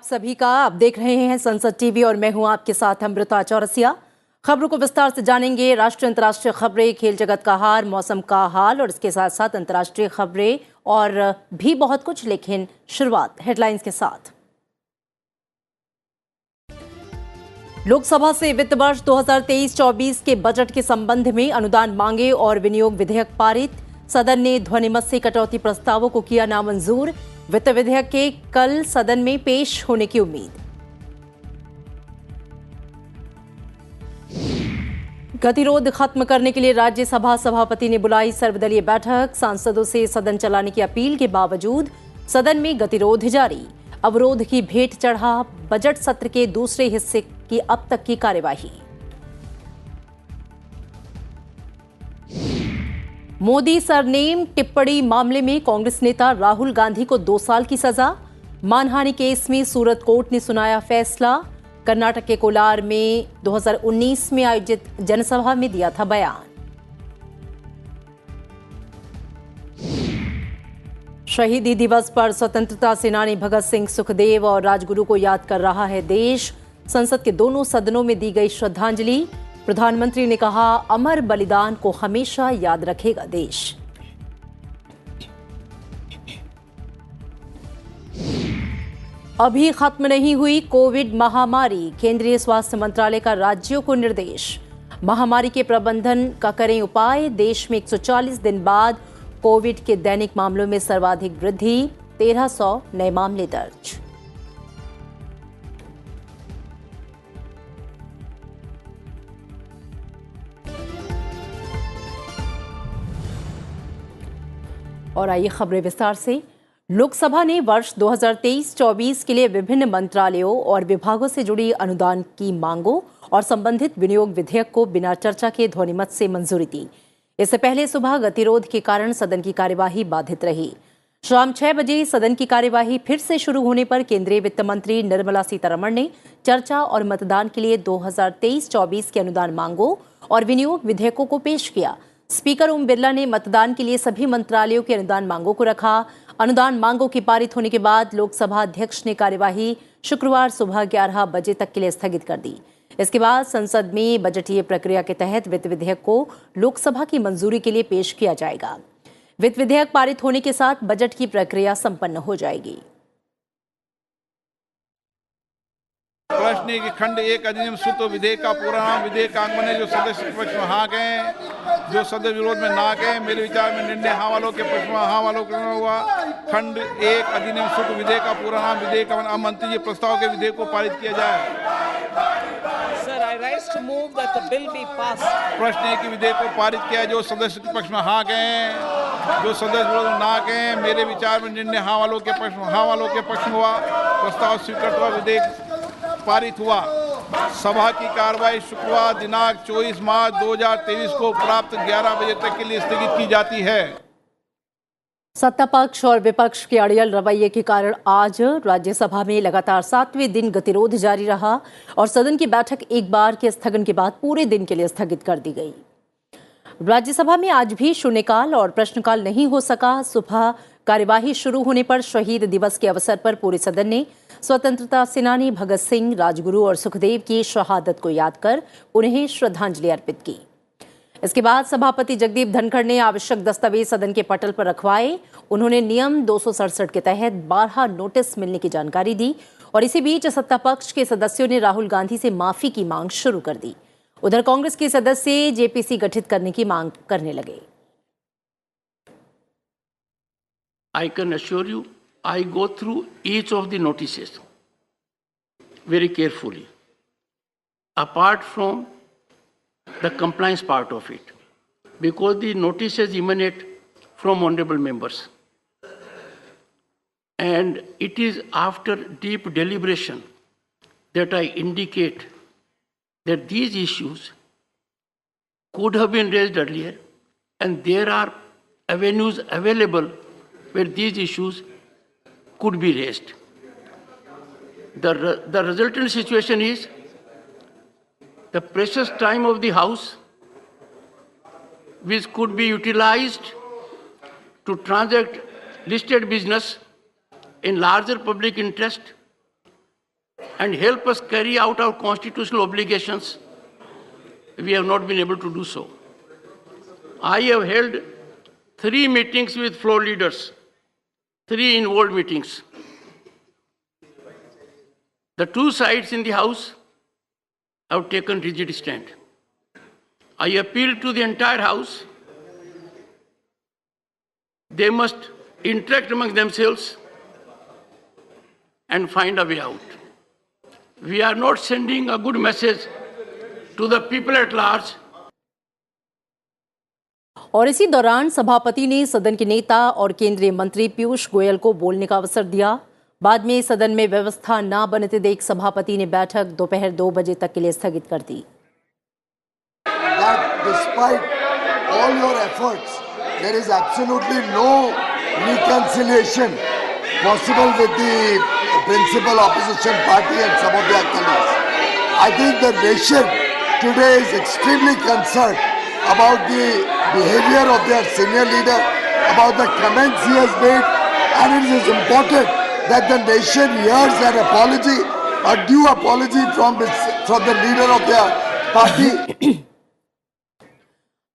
आप सभी का। आप देख रहे हैं संसद टीवी और मैं हूं आपके साथ अमृता चौरसिया। खबरों को विस्तार से जानेंगे। राष्ट्रीय अंतर्राष्ट्रीय खबरें, खेल जगत का हाल, मौसम का हाल और इसके साथ साथ अंतर्राष्ट्रीय खबरें और भी बहुत कुछ। लेकिन शुरुआत हेडलाइंस के साथ। लोकसभा से वित्त वर्ष 2023-24 के बजट के संबंध में अनुदान मांगे और विनियोग विधेयक पारित। सदन ने ध्वनिमत से कटौती प्रस्तावों को किया नामंजूर। वित्त विधेयक के कल सदन में पेश होने की उम्मीद। गतिरोध खत्म करने के लिए राज्यसभा सभापति ने बुलाई सर्वदलीय बैठक। सांसदों से सदन चलाने की अपील के बावजूद सदन में गतिरोध जारी। अवरोध की भेंट चढ़ा बजट सत्र के दूसरे हिस्से की अब तक की कार्यवाही। मोदी सरनेम टिप्पणी मामले में कांग्रेस नेता राहुल गांधी को 2 साल की सजा। मानहानि केस में सूरत कोर्ट ने सुनाया फैसला। कर्नाटक के कोलार में 2019 में आयोजित जनसभा में दिया था बयान। शहीदी दिवस पर स्वतंत्रता सेनानी भगत सिंह, सुखदेव और राजगुरु को याद कर रहा है देश। संसद के दोनों सदनों में दी गई श्रद्धांजलि। प्रधानमंत्री ने कहा, अमर बलिदान को हमेशा याद रखेगा देश। अभी खत्म नहीं हुई कोविड महामारी। केंद्रीय स्वास्थ्य मंत्रालय का राज्यों को निर्देश। महामारी के प्रबंधन का करें उपाय। देश में 140 दिन बाद कोविड के दैनिक मामलों में सर्वाधिक वृद्धि। 1300 नए मामले दर्ज। और आइए खबरें विस्तार से। लोकसभा ने वर्ष 2023-24 के लिए विभिन्न मंत्रालयों और विभागों से जुड़ी अनुदान की मांगों और संबंधित विनियोग विधेयक को बिना चर्चा के ध्वनिमत से मंजूरी दी। इससे पहले सुबह गतिरोध के कारण सदन की कार्यवाही बाधित रही। शाम 6 बजे सदन की कार्यवाही फिर से शुरू होने पर केंद्रीय वित्त मंत्री निर्मला सीतारमण ने चर्चा और मतदान के लिए 2023-24 के अनुदान मांगों और विनियोग विधेयकों को पेश किया। स्पीकर ओम बिरला ने मतदान के लिए सभी मंत्रालयों के अनुदान मांगों को रखा। अनुदान मांगों के पारित होने के बाद लोकसभा अध्यक्ष ने कार्यवाही शुक्रवार सुबह 11 बजे तक के लिए स्थगित कर दी। इसके बाद संसद में बजटीय प्रक्रिया के तहत वित्त विधेयक को लोकसभा की मंजूरी के लिए पेश किया जाएगा। वित्त विधेयक पारित होने के साथ बजट की प्रक्रिया संपन्न हो जाएगी। प्रश्न है कि खंड 1 अधिनियम सूत्र विधेयक का पूरा नाम विधेयकांग बने। जो सदस्य के पक्ष में हाँ गए, जो सदस्य विरोध में ना गए। मेरे विचार में निर्णय हाँ वालों के पक्ष में हाँ वालों के हुआ। खंड 1 अधिनियम सूत्र विधेयक का पूरा नाम विधेयक। अब मंत्री जी प्रस्ताव के विधेयक को पारित किया जाए। Sir, I rise to move that the bill be passed. प्रश्न है कि विधेयक को पारित किया। जो सदस्य के पक्ष में हाँ गए, जो सदस्य विरोध में ना गए। मेरे विचार में निर्णय हाँ वालों के पक्ष में हाँ वालों के पक्ष में हुआ। प्रस्ताव स्वीकृत हुआ, विधेयक पारित हुआ। सभा की कार्रवाई शुक्रवार दिनांक 24 मार्च 2023 को प्राप्त 11 बजे तक के लिए स्थगित की जाती है। सत्ता पक्ष और विपक्ष के अड़ियल रवैये के कारण आज राज्यसभा में लगातार 7वें दिन गतिरोध जारी रहा और सदन की बैठक एक बार के स्थगन के बाद पूरे दिन के लिए स्थगित कर दी गई। राज्यसभा में आज भी शून्यकाल और प्रश्नकाल नहीं हो सका। सुबह कार्यवाही शुरू होने पर शहीद दिवस के अवसर पर पूरे सदन ने स्वतंत्रता सेनानी भगत सिंह, राजगुरु और सुखदेव की शहादत को याद कर उन्हें श्रद्धांजलि अर्पित की। इसके बाद सभापति जगदीप धनखड़ ने आवश्यक दस्तावेज सदन के पटल पर रखवाए। उन्होंने नियम 267 के तहत 12 नोटिस मिलने की जानकारी दी और इसी बीच सत्ता पक्ष के सदस्यों ने राहुल गांधी से माफी की मांग शुरू कर दी। उधर कांग्रेस के सदस्य जेपीसी गठित करने की मांग करने लगे। I can assure you, I go through each of the notices very carefully, apart from the compliance part of it, because the notices emanate from honorable members. And it is after deep deliberation that I indicate that these issues could have been raised earlier, and there are avenues available where these issues could be raised. The resultant situation is the precious time of the House, which could be utilized to transact listed business in larger public interest, and help us carry out our constitutional obligations, we have not been able to do so. I have held 3 meetings with floor leaders, 3 involved meetings. The 2 sides in the House have taken rigid stand. I appeal to the entire House. They must interact among themselves and find a way out. We are not sending a good message to the people at large. और इसी दौरान सभापति ने सदन के नेता और केंद्रीय मंत्री पीयूष गोयल को बोलने का अवसर दिया। बाद में सदन में व्यवस्था न बनते देख सभापति ने बैठक दोपहर 2 बजे तक के लिए स्थगित कर दी। Despite all your efforts, there is absolutely no reconciliation possible with the principal opposition party and some of their colleagues. I think the nation today is extremely concerned about the behavior of their senior leader, about the comments he has made, and it is important that the nation hears an apology, a due apology from the leader of their party.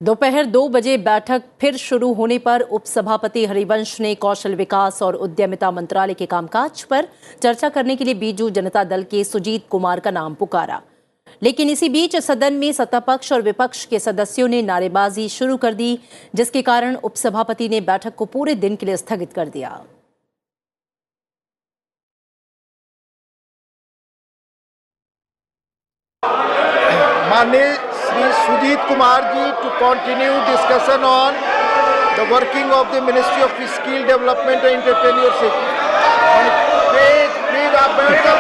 दोपहर 2 बजे बैठक फिर शुरू होने पर उपसभापति हरिवंश ने कौशल विकास और उद्यमिता मंत्रालय के कामकाज पर चर्चा करने के लिए बीजू जनता दल के सुजीत कुमार का नाम पुकारा। लेकिन इसी बीच सदन में सत्तापक्ष और विपक्ष के सदस्यों ने नारेबाजी शुरू कर दी, जिसके कारण उपसभापति ने बैठक को पूरे दिन के लिए स्थगित कर दिया। माननीय Shri Sujeet Kumar ji to continue discussion on the working of the ministry of skill development and entrepreneurship. Please आप बैठ जाओ।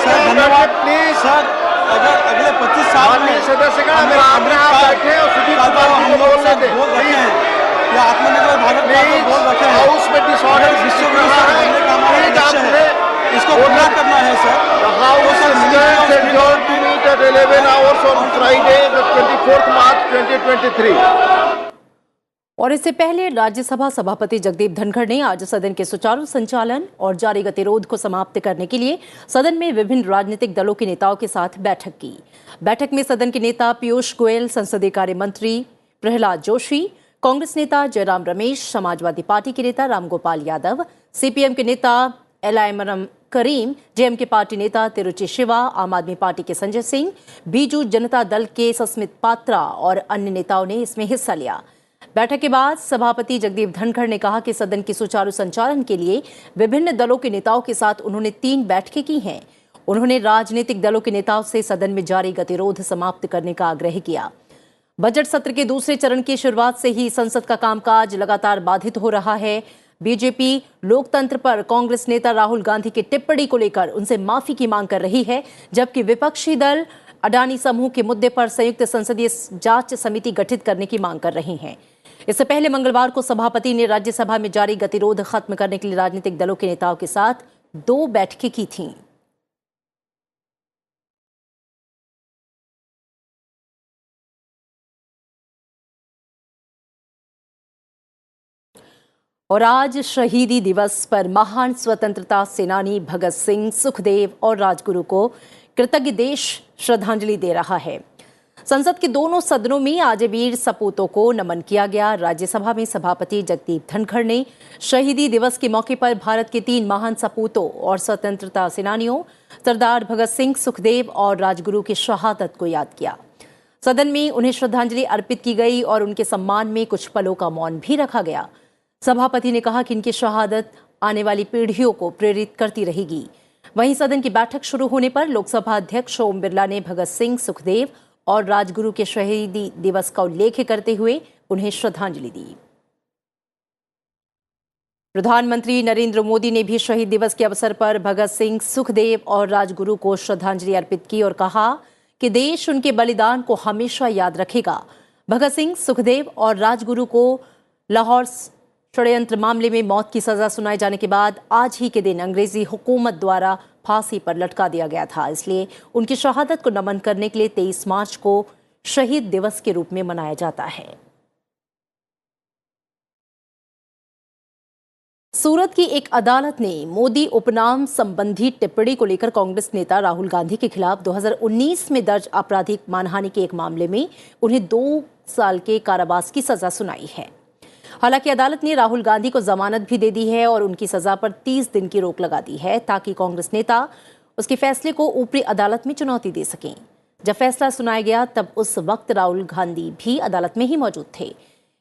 सर धन्यवाद। प्लीज सर अगले 25 साल में सदस्यगण आप बैठे और सुजीत कुमार जी को बोलने दें। या आत्मनिर्भर भारत का बोल रखे हैं, हाउस में डिसऑर्डर इसको पूरा करना है sir. At 11 hours on Friday, the 24th March 2023. और इससे पहले राज्यसभा सभापति जगदीप धनखड़ ने आज सदन के सुचारू संचालन और जारी गतिरोध को समाप्त करने के लिए सदन में विभिन्न राजनीतिक दलों के नेताओं के साथ बैठक की। बैठक में सदन के नेता पीयूष गोयल, संसदीय कार्य मंत्री प्रहलाद जोशी, कांग्रेस नेता जयराम रमेश, समाजवादी पार्टी के नेता रामगोपाल यादव, सीपीएम के नेता एलआईएम करीम, जेएमके पार्टी नेता तिरुचि शिवा, आम आदमी पार्टी के संजय सिंह, बीजू जनता दल के सस्मित पात्रा और अन्य नेताओं ने इसमें हिस्सा लिया। बैठक के बाद सभापति जगदीप धनखड़ ने कहा कि सदन के सुचारू संचालन के लिए विभिन्न दलों के नेताओं के साथ उन्होंने 3 बैठकें की हैं। उन्होंने राजनीतिक दलों के नेताओं से सदन में जारी गतिरोध समाप्त करने का आग्रह किया। बजट सत्र के दूसरे चरण की शुरुआत से ही संसद का कामकाज लगातार बाधित हो रहा है। बीजेपी लोकतंत्र पर कांग्रेस नेता राहुल गांधी की टिप्पणी को लेकर उनसे माफी की मांग कर रही है, जबकि विपक्षी दल अडानी समूह के मुद्दे पर संयुक्त संसदीय जांच समिति गठित करने की मांग कर रहे हैं। इससे पहले मंगलवार को सभापति ने राज्यसभा में जारी गतिरोध खत्म करने के लिए राजनीतिक दलों के नेताओं के साथ 2 बैठकें की थीं। और आज शहीदी दिवस पर महान स्वतंत्रता सेनानी भगत सिंह, सुखदेव और राजगुरु को कृतज्ञ देश श्रद्धांजलि दे रहा है। संसद के दोनों सदनों में आज वीर सपूतों को नमन किया गया। राज्यसभा में सभापति जगदीप धनखड़ ने शहीदी दिवस के मौके पर भारत के 3 महान सपूतों और स्वतंत्रता सेनानियों सरदार भगत सिंह, सुखदेव और राजगुरु की शहादत को याद किया। सदन में उन्हें श्रद्धांजलि अर्पित की गई और उनके सम्मान में कुछ पलों का मौन भी रखा गया। सभापति ने कहा कि इनकी शहादत आने वाली पीढ़ियों को प्रेरित करती रहेगी। वहीं सदन की बैठक शुरू होने पर लोकसभा अध्यक्ष ओम बिरला ने भगत सिंह, सुखदेव और राजगुरु के शहीदी दिवस का उल्लेख करते हुए उन्हें श्रद्धांजलि दी। प्रधानमंत्री नरेंद्र मोदी ने भी शहीद दिवस के अवसर पर भगत सिंह, सुखदेव और राजगुरु को श्रद्धांजलि अर्पित की और कहा कि देश उनके बलिदान को हमेशा याद रखेगा। भगत सिंह, सुखदेव और राजगुरु को लाहौर षड्यंत्र मामले में मौत की सजा सुनाए जाने के बाद आज ही के दिन अंग्रेजी हुकूमत द्वारा फांसी पर लटका दिया गया था। इसलिए उनकी शहादत को नमन करने के लिए 23 मार्च को शहीद दिवस के रूप में मनाया जाता है। सूरत की एक अदालत ने मोदी उपनाम संबंधी टिप्पणी को लेकर कांग्रेस नेता राहुल गांधी के खिलाफ 2019 में दर्ज आपराधिक मानहानि के एक मामले में उन्हें 2 साल के कारावास की सजा सुनाई है। हालांकि अदालत ने राहुल गांधी को जमानत भी दे दी है और उनकी सजा पर 30 दिन की रोक लगा दी है ताकि कांग्रेस नेता उसके फैसले को ऊपरी अदालत में चुनौती दे सकें। जब फैसला सुनाया गया तब उस वक्त राहुल गांधी भी अदालत में ही मौजूद थे।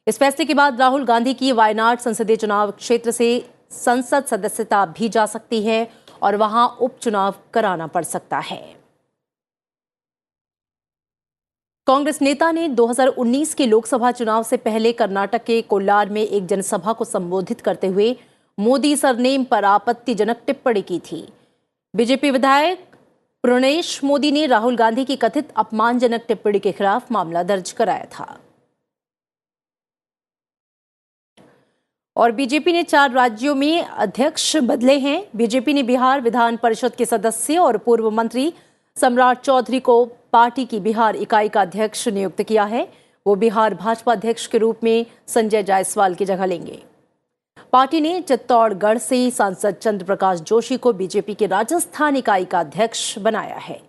इस फैसले के बाद राहुल गांधी की वायनाड संसदीय चुनाव क्षेत्र से संसद सदस्यता भी जा सकती है और वहां उपचुनाव कराना पड़ सकता है। कांग्रेस नेता ने 2019 के लोकसभा चुनाव से पहले कर्नाटक के कोल्लार में एक जनसभा को संबोधित करते हुए मोदी सरनेम पर आपत्तिजनक टिप्पणी की थी। बीजेपी विधायक प्रणेश मोदी ने राहुल गांधी की कथित अपमानजनक टिप्पणी के खिलाफ मामला दर्ज कराया था। और बीजेपी ने 4 राज्यों में अध्यक्ष बदले हैं। बीजेपी ने बिहार विधान परिषद के सदस्य और पूर्व मंत्री सम्राट चौधरी को पार्टी की बिहार इकाई का अध्यक्ष नियुक्त किया है। वो बिहार भाजपा अध्यक्ष के रूप में संजय जायसवाल की जगह लेंगे। पार्टी ने चित्तौड़गढ़ से सांसद चंद्र प्रकाश जोशी को बीजेपी के राजस्थान इकाई का अध्यक्ष बनाया है।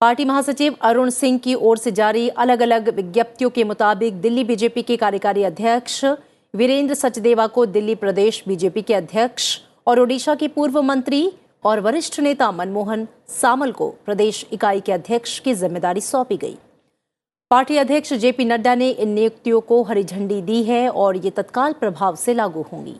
पार्टी महासचिव अरुण सिंह की ओर से जारी अलग अलग विज्ञप्तियों के मुताबिक दिल्ली बीजेपी के कार्यकारी अध्यक्ष वीरेंद्र सचदेवा को दिल्ली प्रदेश बीजेपी के अध्यक्ष और ओडिशा के पूर्व मंत्री और वरिष्ठ नेता मनमोहन सामल को प्रदेश इकाई के अध्यक्ष की जिम्मेदारी सौंपी गई। पार्टी अध्यक्ष जेपी नड्डा ने इन नियुक्तियों को हरी झंडी दी है और ये तत्काल प्रभाव से लागू होंगी।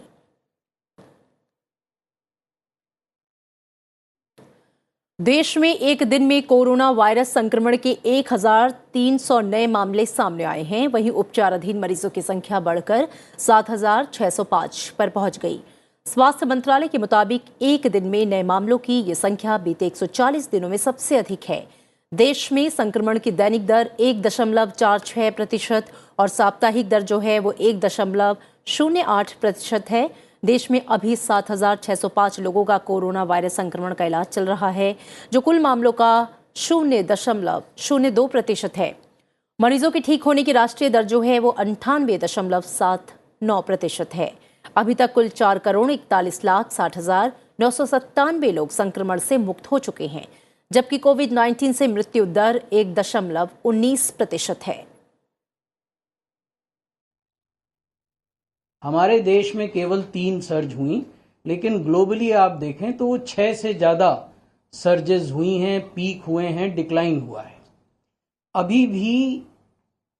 देश में एक दिन में कोरोना वायरस संक्रमण के 1300 नए मामले सामने आए हैं। वहीं उपचाराधीन मरीजों की संख्या बढ़कर 7605 पर पहुंच गई। स्वास्थ्य मंत्रालय के मुताबिक एक दिन में नए मामलों की ये संख्या बीते 140 दिनों में सबसे अधिक है। देश में संक्रमण की दैनिक दर 1.46% और साप्ताहिक दर जो है वो 1.08% है। देश में अभी 7605 लोगों का कोरोना वायरस संक्रमण का इलाज चल रहा है, जो कुल मामलों का 0.02% है। मरीजों के ठीक होने की राष्ट्रीय दर जो है वो 98.79% है। अभी तक कुल 4,41,60,997 लोग संक्रमण से मुक्त हो चुके हैं, जबकि कोविड-19 से मृत्यु दर 1.19% है। हमारे देश में केवल 3 सर्ज हुई, लेकिन ग्लोबली आप देखें तो 6 से ज्यादा सर्जेस हुई हैं, पीक हुए हैं, डिक्लाइन हुआ है। अभी भी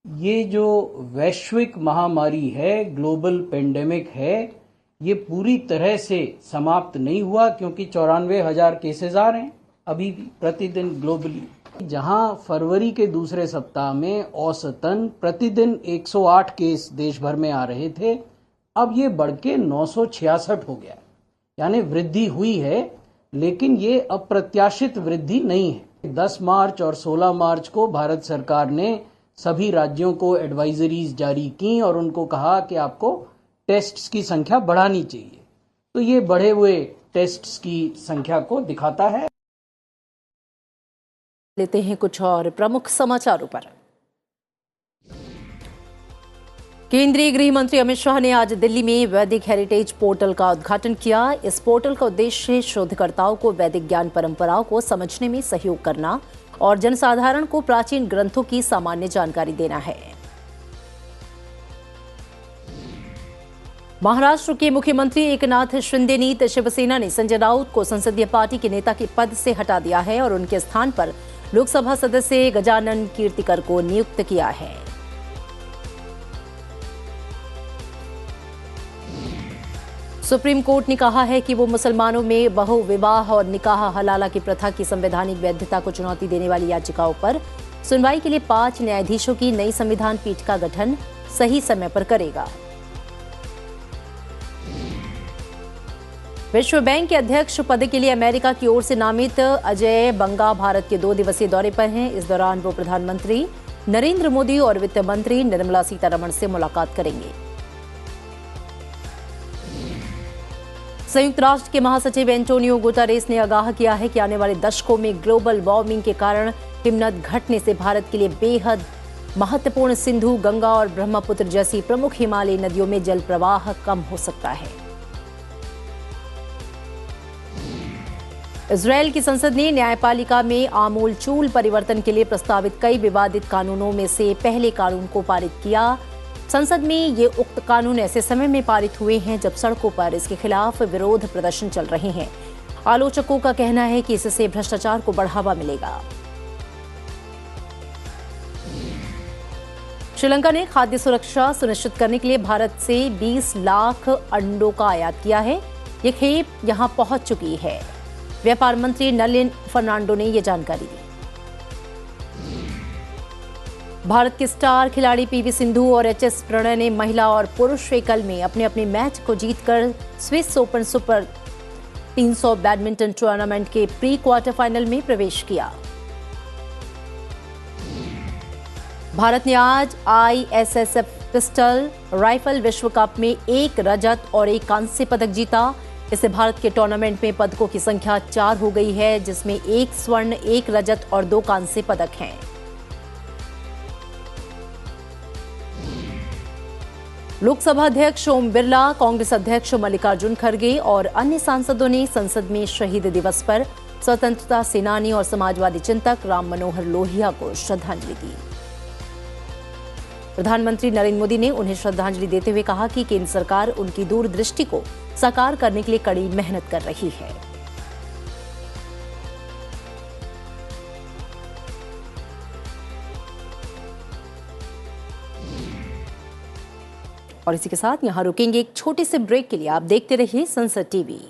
ये जो वैश्विक महामारी है, ग्लोबल पेंडेमिक है, ये पूरी तरह से समाप्त नहीं हुआ, क्योंकि 94,000 केसेस आ रहे हैं अभी भी प्रतिदिन ग्लोबली। जहां फरवरी के दूसरे सप्ताह में औसतन प्रतिदिन 108 केस देश भर में आ रहे थे, अब ये बढ़ के 966 हो गया। यानी वृद्धि हुई है, लेकिन ये अप्रत्याशित वृद्धि नहीं है। 10 मार्च और 16 मार्च को भारत सरकार ने सभी राज्यों को एडवाइजरीज जारी की और उनको कहा कि आपको टेस्ट्स की संख्या बढ़ानी चाहिए। तो ये बढ़े हुए टेस्ट्स की संख्या को दिखाता है। लेते हैं कुछ और प्रमुख समाचारों पर। केंद्रीय गृह मंत्री अमित शाह ने आज दिल्ली में वैदिक हेरिटेज पोर्टल का उद्घाटन किया। इस पोर्टल का उद्देश्य शोधकर्ताओं को वैदिक ज्ञान परंपराओं को समझने में सहयोग करना और जनसाधारण को प्राचीन ग्रंथों की सामान्य जानकारी देना है। महाराष्ट्र के मुख्यमंत्री एकनाथ शिंदे नीत शिवसेना ने संजय राउत को संसदीय पार्टी के नेता के पद से हटा दिया है और उनके स्थान पर लोकसभा सदस्य गजानन कीर्तिकर को नियुक्त किया है। सुप्रीम कोर्ट ने कहा है कि वो मुसलमानों में बहुविवाह और निकाह हलाला की प्रथा की संवैधानिक वैधता को चुनौती देने वाली याचिकाओं पर सुनवाई के लिए 5 न्यायाधीशों की नई संविधान पीठ का गठन सही समय पर करेगा। विश्व बैंक के अध्यक्ष पद के लिए अमेरिका की ओर से नामित अजय बंगा भारत के 2 दिवसीय दौरे पर हैं। इस दौरान वो प्रधानमंत्री नरेंद्र मोदी और वित्त मंत्री निर्मला सीतारमण से मुलाकात करेंगे। संयुक्त राष्ट्र के महासचिव एंटोनियो गुटेरेस ने आगाह किया है कि आने वाले दशकों में ग्लोबल वार्मिंग के कारण हिमनद घटने से भारत के लिए बेहद महत्वपूर्ण सिंधु, गंगा और ब्रह्मपुत्र जैसी प्रमुख हिमालयी नदियों में जल प्रवाह कम हो सकता है। इजरायल की संसद ने न्यायपालिका में आमूलचूल परिवर्तन के लिए प्रस्तावित कई विवादित कानूनों में से पहले कानून को पारित किया। संसद में ये उक्त कानून ऐसे समय में पारित हुए हैं जब सड़कों पर इसके खिलाफ विरोध प्रदर्शन चल रहे हैं। आलोचकों का कहना है कि इससे भ्रष्टाचार को बढ़ावा मिलेगा। श्रीलंका ने खाद्य सुरक्षा सुनिश्चित करने के लिए भारत से 20 लाख अंडों का आयात किया है। ये खेप यहां पहुंच चुकी है। व्यापार मंत्री नलिन फर्नांडो ने ये जानकारी दी। भारत के स्टार खिलाड़ी पीवी सिंधु और एचएस प्रणय ने महिला और पुरुष एकल में अपने अपने मैच को जीतकर Swiss open super 300 badminton tournament के प्री क्वार्टर फाइनल में प्रवेश किया। भारत ने आज ISSF पिस्टल राइफल विश्व कप में 1 रजत और 1 कांस्य पदक जीता। इससे भारत के टूर्नामेंट में पदकों की संख्या 4 हो गई है, जिसमें 1 स्वर्ण, 1 रजत और 2 कांस्य पदक हैं। लोकसभा अध्यक्ष ओम बिरला, कांग्रेस अध्यक्ष मल्लिकार्जुन खड़गे और अन्य सांसदों ने संसद में शहीद दिवस पर स्वतंत्रता सेनानी और समाजवादी चिंतक राम मनोहर लोहिया को श्रद्धांजलि दी। प्रधानमंत्री नरेंद्र मोदी ने उन्हें श्रद्धांजलि देते हुए कहा कि केंद्र सरकार उनकी दूरदृष्टि को साकार करने के लिए कड़ी मेहनत कर रही है। और इसी के साथ यहां रुकेंगे एक छोटे से ब्रेक के लिए। आप देखते रहिए संसद टीवी।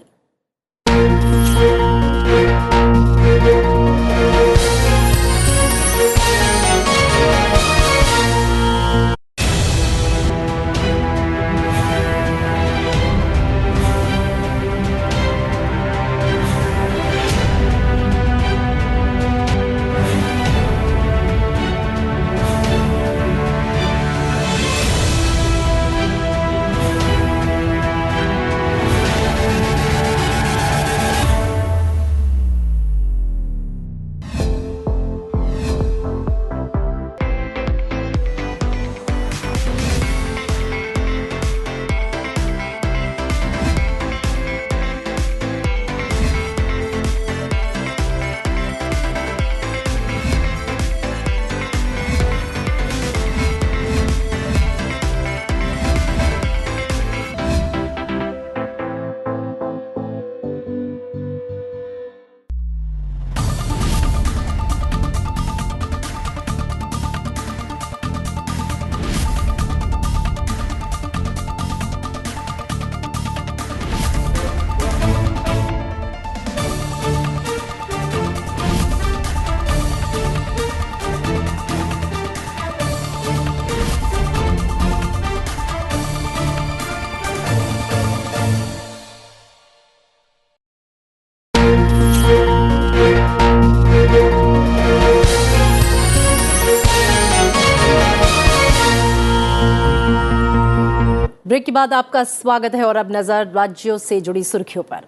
ब्रेक के बाद आपका स्वागत है और अब नजर राज्यों से जुड़ी सुर्खियों पर।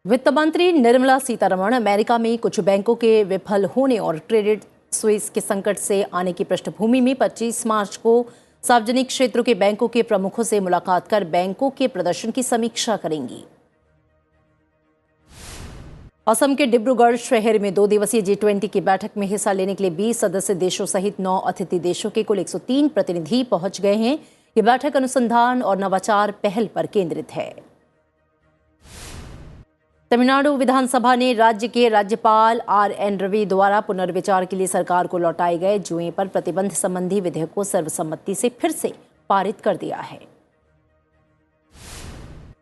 वित्त मंत्री निर्मला सीतारमण अमेरिका में कुछ बैंकों के विफल होने और क्रेडिट स्विस के संकट से आने की पृष्ठभूमि में 25 मार्च को सार्वजनिक क्षेत्रों के बैंकों के प्रमुखों से मुलाकात कर बैंकों के प्रदर्शन की समीक्षा करेंगी। असम के डिब्रूगढ़ शहर में 2 दिवसीय G20 की बैठक में हिस्सा लेने के लिए 20 सदस्य देशों सहित 9 अतिथि देशों के कुल 103 प्रतिनिधि पहुंच गए हैं। ये बैठक अनुसंधान और नवाचार पहल पर केंद्रित है। तमिलनाडु विधानसभा ने राज्य के राज्यपाल RN रवि द्वारा पुनर्विचार के लिए सरकार को लौटाए गए जुए पर प्रतिबंध संबंधी विधेयक को सर्वसम्मति से फिर से पारित कर दिया है।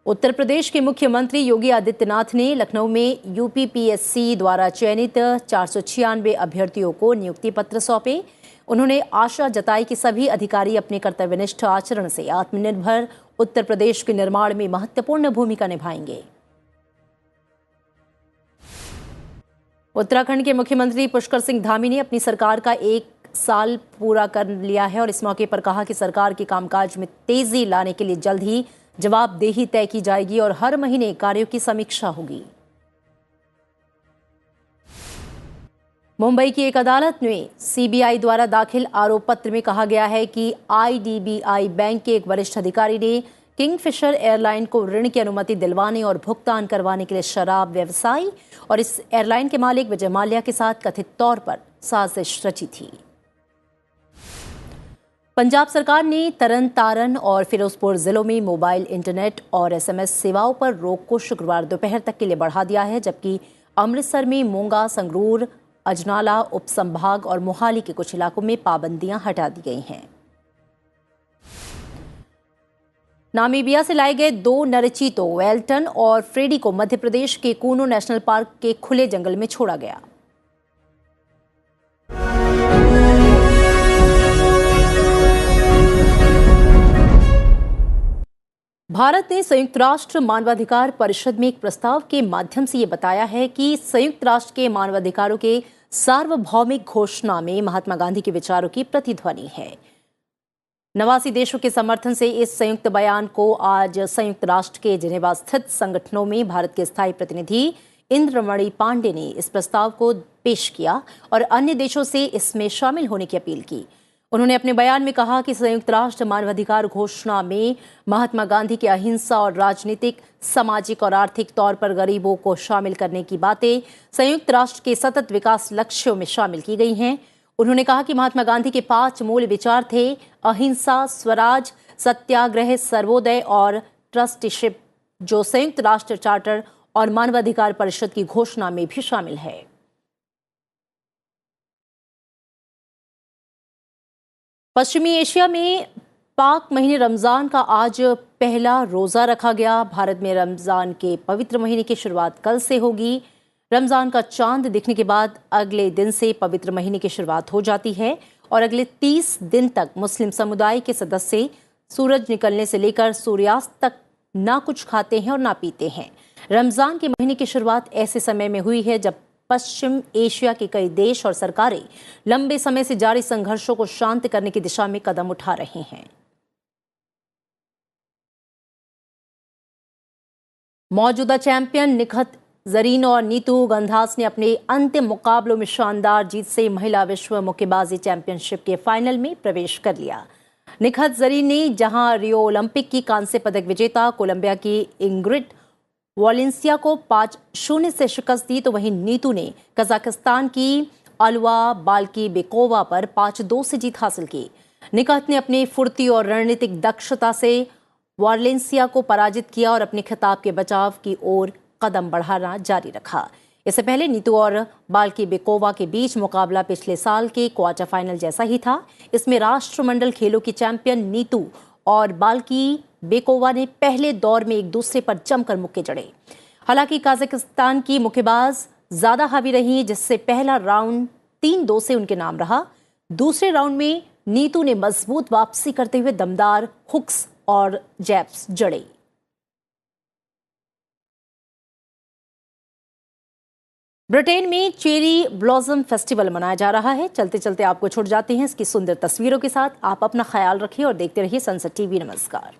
उत्तर प्रदेश के मुख्यमंत्री योगी आदित्यनाथ ने लखनऊ में UPPSC द्वारा चयनित 496 अभ्यर्थियों को नियुक्ति पत्र सौंपे। उन्होंने आशा जताई कि सभी अधिकारी अपने कर्तव्यनिष्ठ आचरण से आत्मनिर्भर उत्तर प्रदेश के निर्माण में महत्वपूर्ण भूमिका निभाएंगे। उत्तराखंड के मुख्यमंत्री पुष्कर सिंह धामी ने अपनी सरकार का 1 साल पूरा कर लिया है और इस मौके पर कहा कि सरकार के कामकाज में तेजी लाने के लिए जल्द ही जवाबदेही तय की जाएगी और हर महीने कार्यों की समीक्षा होगी। मुंबई की एक अदालत में सीबीआई द्वारा दाखिल आरोप पत्र में कहा गया है कि आईडीबीआई बैंक के एक वरिष्ठ अधिकारी ने किंगफिशर एयरलाइन को ऋण की अनुमति दिलवाने और भुगतान करवाने के लिए शराब व्यवसायी और इस एयरलाइन के मालिक विजय माल्या के साथ कथित तौर पर साजिश रची थी। पंजाब सरकार ने तरन तारन और फिरोजपुर जिलों में मोबाइल इंटरनेट और एसएमएस सेवाओं पर रोक को शुक्रवार दोपहर तक के लिए बढ़ा दिया है, जबकि अमृतसर में मोंगा, संगरूर, अजनाला उपसंभाग और मोहाली के कुछ इलाकों में पाबंदियां हटा दी गई हैं। नामीबिया से लाए गए 2 नर चीतों वेल्टन और फ्रेडी को मध्य प्रदेश के कूनो नेशनल पार्क के खुले जंगल में छोड़ा गया। भारत ने संयुक्त राष्ट्र मानवाधिकार परिषद में एक प्रस्ताव के माध्यम से ये बताया है कि संयुक्त राष्ट्र के मानवाधिकारों के सार्वभौमिक घोषणा में महात्मा गांधी के विचारों की प्रतिध्वनि है। 89 देशों के समर्थन से इस संयुक्त बयान को आज संयुक्त राष्ट्र के जिनेवा स्थित संगठनों में भारत के स्थायी प्रतिनिधि इंद्रमणि पांडे ने इस प्रस्ताव को पेश किया और अन्य देशों से इसमें शामिल होने की अपील की। उन्होंने अपने बयान में कहा कि संयुक्त राष्ट्र मानवाधिकार घोषणा में महात्मा गांधी की अहिंसा और राजनीतिक, सामाजिक और आर्थिक तौर पर गरीबों को शामिल करने की बातें संयुक्त राष्ट्र के सतत विकास लक्ष्यों में शामिल की गई हैं। उन्होंने कहा कि महात्मा गांधी के 5 मूल विचार थे: अहिंसा, स्वराज, सत्याग्रह, सर्वोदय और ट्रस्टीशिप, जो संयुक्त राष्ट्र चार्टर और मानवाधिकार परिषद की घोषणा में भी शामिल है। पश्चिमी एशिया में पाक महीने रमजान का आज पहला रोजा रखा गया। भारत में रमजान के पवित्र महीने की शुरुआत कल से होगी। रमजान का चांद दिखने के बाद अगले दिन से पवित्र महीने की शुरुआत हो जाती है और अगले 30 दिन तक मुस्लिम समुदाय के सदस्य सूरज निकलने से लेकर सूर्यास्त तक ना कुछ खाते हैं और ना पीते हैं। रमजान के महीने की शुरुआत ऐसे समय में हुई है जब पश्चिम एशिया के कई देश और सरकारें लंबे समय से जारी संघर्षों को शांत करने की दिशा में कदम उठा रहे हैं। मौजूदा चैंपियन निखत जरीन और नीतू गंधास ने अपने अंतिम मुकाबलों में शानदार जीत से महिला विश्व मुक्केबाजी चैंपियनशिप के फाइनल में प्रवेश कर लिया। निखत जरीन ने जहां रियो ओलंपिक की कांस्य पदक विजेता कोलंबिया की इंग्रिड वॉलेंसिया को 5-0 से शिकस्त दी, तो वहीं नीतू ने कजाकिस्तान की अलवा बाल्कीबेकोवा पर 5-2 से जीत हासिल की। निखत ने अपनी फुर्ती और रणनीतिक दक्षता से वॉलेंसिया को पराजित किया और अपने खिताब के बचाव की ओर कदम बढ़ाना जारी रखा। इससे पहले नीतू और बाल्कीबेकोवा के बीच मुकाबला पिछले साल के क्वार्टर फाइनल जैसा ही था। इसमें राष्ट्रमंडल खेलों की चैंपियन नीतू और बाल्कीबेकोवा ने पहले दौर में एक दूसरे पर जमकर मुक्के जड़े। हालांकि कजाकिस्तान की मुक्केबाज ज्यादा हावी रही, जिससे पहला राउंड 3-2 से उनके नाम रहा। दूसरे राउंड में नीतू ने मजबूत वापसी करते हुए दमदार हुक्स और जैब्स जड़े। ब्रिटेन में चेरी ब्लॉसम फेस्टिवल मनाया जा रहा है। चलते चलते आपको छुट जाते हैं इसकी सुंदर तस्वीरों के साथ। आप अपना ख्याल रखिए और देखते रहिए सनसेट टीवी। नमस्कार।